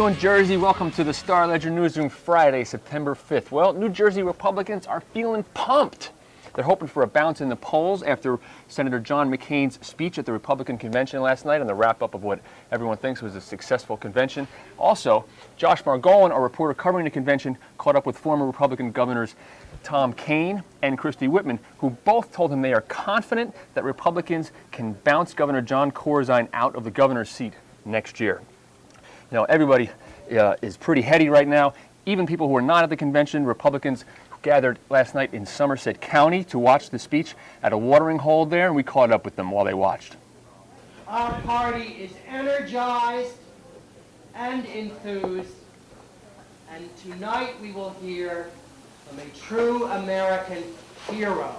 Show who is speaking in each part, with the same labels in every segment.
Speaker 1: Hello, New Jersey. Welcome to the Star Ledger Newsroom, Friday, September 5th. Well, New Jersey Republicans are feeling pumped. They're hoping for a bounce in the polls after Senator John McCain's speech at the Republican convention last night and the wrap-up of what everyone thinks was a successful convention. Also, Josh Margolin, our reporter covering the convention, caught up with former Republican governors Tom Kean and Christie Whitman, who both told him they are confident that Republicans can bounce Governor John Corzine out of the governor's seat next year. Now, everybody is pretty heady right now. Even people who are not at the convention, Republicans gathered last night in Somerset County to watch the speech at a watering hole there, and we caught up with them while they watched.
Speaker 2: Our party is energized and enthused, and tonight we will hear from a true American hero.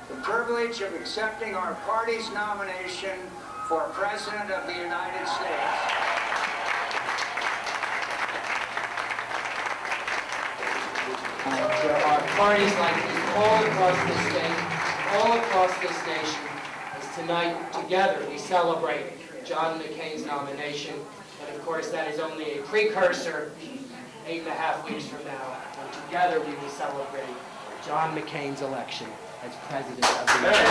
Speaker 3: The privilege of accepting our party's nomination for President of the United States.
Speaker 2: There are parties like this all across the state, all across this nation, as tonight together we celebrate John McCain's nomination. And of course that is only a precursor 8.5 weeks from now, when together we will celebrate John McCain's election as President of the United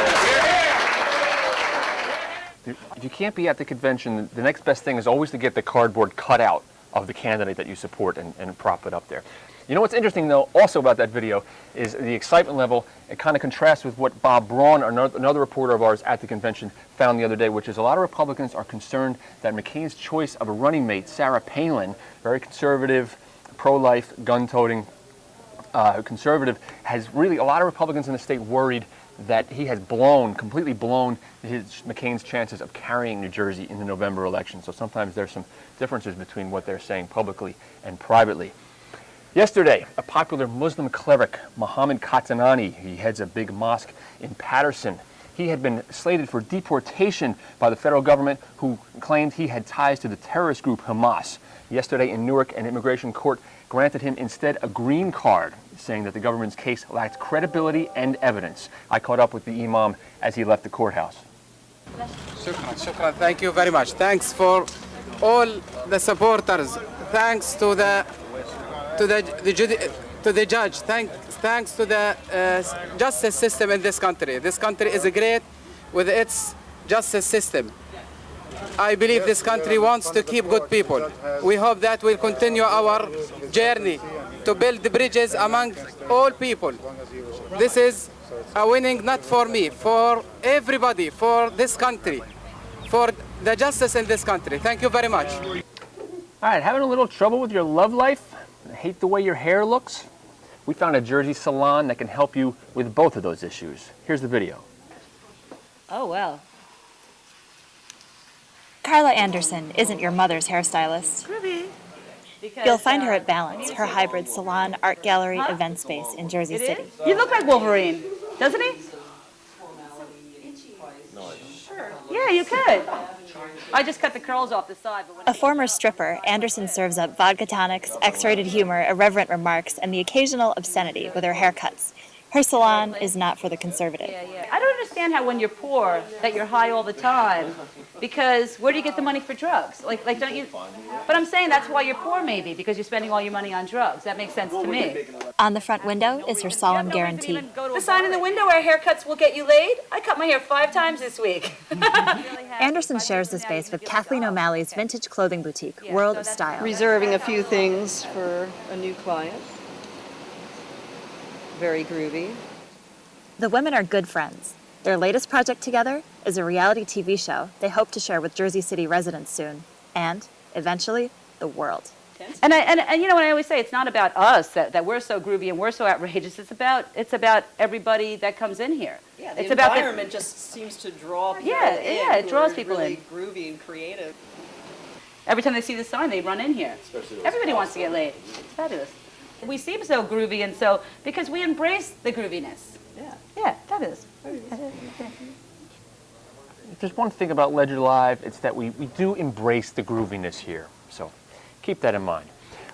Speaker 2: States.
Speaker 1: If you can't be at the convention, the next best thing is always to get the cardboard cutout of the candidate that you support and prop it up there. You know what's interesting, though, also about that video is the excitement level. It kind of contrasts with what Bob Braun, another reporter of ours at the convention, found the other day, which is a lot of Republicans are concerned that McCain's choice of a running mate, Sarah Palin, very conservative, pro-life, gun-toting conservative, has really a lot of Republicans in the state worried that he has completely blown McCain's chances of carrying New Jersey in the November election. So sometimes there's some differences between what they're saying publicly and privately. Yesterday, a popular Muslim cleric, Mohammed Qatanani, he heads a big mosque in Patterson. He had been slated for deportation by the federal government, who claimed he had ties to the terrorist group Hamas. Yesterday in Newark, an immigration court granted him instead a green card, saying that the government's case lacked credibility and evidence. I caught up with the Imam as he left the courthouse.
Speaker 4: Shukran. Thank you very much. Thanks for all the supporters. Thanks to the judge. Thanks to the justice system in this country. This country is great with its justice system. I believe this country wants to keep good people. We hope that we'll continue our journey to build the bridges among all people. This is a winning not for me, for everybody, for this country, for the justice in this country. Thank you very much.
Speaker 1: All right, having a little trouble with your love life? Hate the way your hair looks? We found a Jersey salon that can help you with both of those issues. Here's the video.
Speaker 5: Oh, well. Carla Anderson isn't your mother's hairstylist. You'll find her at Balance, her hybrid salon, art gallery, event space in Jersey City.
Speaker 6: You look like Wolverine, doesn't he? Yeah, you could. I just cut the curls off the side. But
Speaker 5: A former stripper, Anderson serves up vodka tonics, X-rated humor, irreverent remarks, and the occasional obscenity with her haircuts. Her salon is not for the conservative.
Speaker 6: I don't understand how when you're poor that you're high all the time, because where do you get the money for drugs? Like don't you? But I'm saying that's why you're poor, maybe, because you're spending all your money on drugs. That makes sense to me.
Speaker 5: On the front window is her solemn guarantee.
Speaker 6: The sign in the window where haircuts will get you laid? I cut my hair 5 times this week.
Speaker 5: Anderson shares the space with Kathleen O'Malley's vintage clothing boutique, World of Style.
Speaker 7: Reserving a few things for a new client. Very groovy.
Speaker 5: The women are good friends. Their latest project together is a reality TV show they hope to share with Jersey City residents soon, and, eventually, the world.
Speaker 6: And you know what I always say, it's not about us that we're so groovy and we're so outrageous. It's about everybody that comes in here.
Speaker 7: Yeah, the
Speaker 6: it's about
Speaker 7: environment just seems to draw people in.
Speaker 6: Yeah, it draws people
Speaker 7: really
Speaker 6: in.
Speaker 7: Groovy and creative.
Speaker 6: Every time they see the sign, they run in here. Everybody wants to get laid. It's fabulous. We seem so groovy and so, because we embrace the grooviness.
Speaker 7: Yeah.
Speaker 6: Yeah, that is.
Speaker 1: If there's one thing about Ledger Live, it's that we do embrace the grooviness here. So keep that in mind.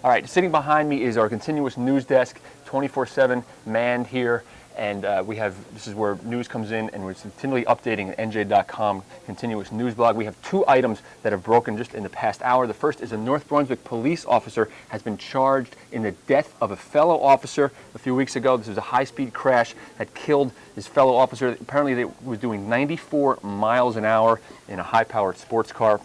Speaker 1: All right, sitting behind me is our continuous news desk, 24/7 manned here. And this is where news comes in, and we're continually updating NJ.com continuous news blog. We have 2 items that have broken just in the past hour. The first is a North Brunswick police officer has been charged in the death of a fellow officer a few weeks ago. This was a high-speed crash that killed his fellow officer. Apparently, they was doing 94 miles an hour in a high-powered sports car.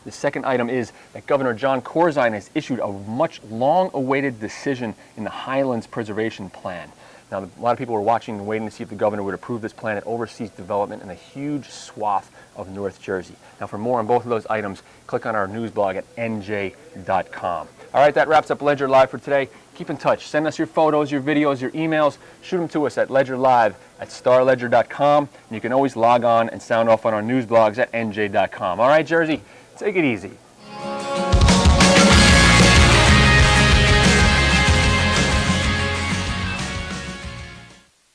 Speaker 1: The second item is that Governor John Corzine has issued a much long-awaited decision in the Highlands Preservation Plan. Now, a lot of people were watching and waiting to see if the governor would approve this plan. It oversees development in a huge swath of North Jersey. Now, for more on both of those items, click on our news blog at NJ.com. All right, that wraps up Ledger Live for today. Keep in touch. Send us your photos, your videos, your emails. Shoot them to us at ledgerlive@starledger.com. And you can always log on and sound off on our news blogs at NJ.com. All right, Jersey, take it easy.